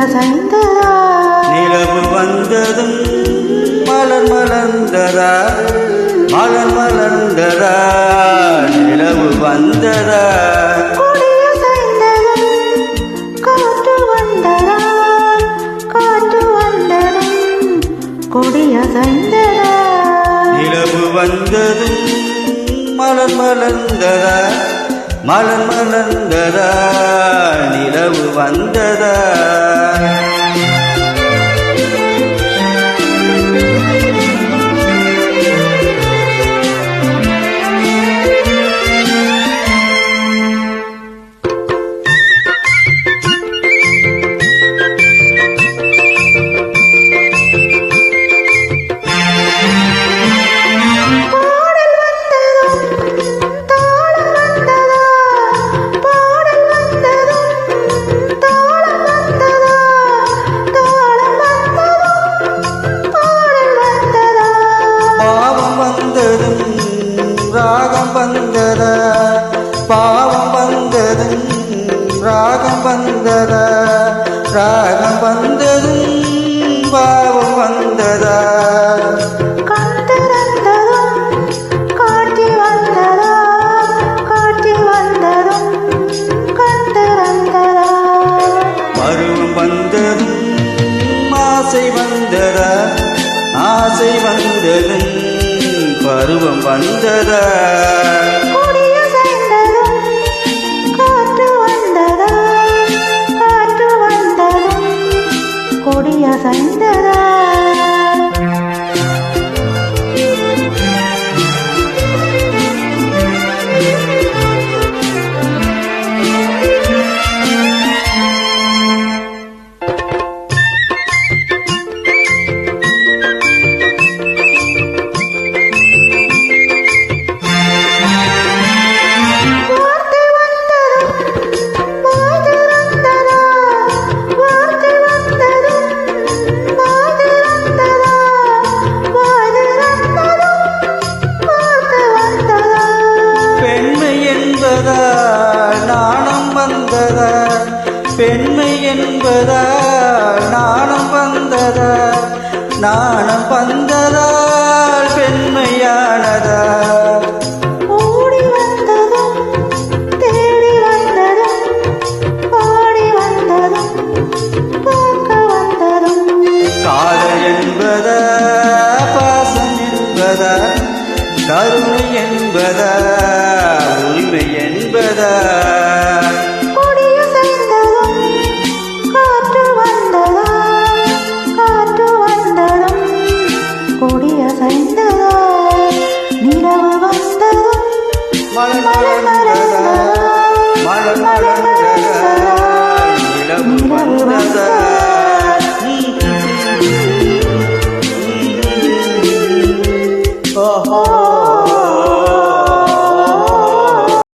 கொடியசைந்ததா நிலவு வந்ததும் மலர் மலர்ந்ததா மலர் மலர்ந்ததா நிலவு வந்ததா கொடியசைந்ததும் காற்று வந்ததா காற்று வந்ததும் கொடியசைந்ததா நிலவு வந்ததும் மலர் மலர்ந்ததா மலர் மலர்ந்ததா நிலவு வந்ததா ராகம் வந்ததா பாவம் வந்ததும் ராகம் வந்ததா ராகம் வந்ததும் பாவம் வந்ததா பருவம் வந்ததும் ஆசை வந்ததா ஆசை வந்ததும் பருவம் வந்ததா காற்று வந்ததா காற்று வந்ததும் கொடியசைந்ததா நாணம் வந்ததா பெண்மை என்பதா நாணம் வந்ததா நாணம் வந்ததால் பெண்மையானதா ஓடி வந்ததும் தேடி வந்ததும் பாடி வந்ததும் பார்க்க வந்ததும் காதல் என்பதா பாசம் என்பதா கருணை என்பதா உரிமை என்பதா கொடியசைந்ததும் காற்று வந்ததா காற்று வந்ததும் கொடியசைந்ததா நிலவு வந்ததும் மலர் மலர்ந்ததா மலர் மலர்ந்ததா நிலவு வந்ததா Oh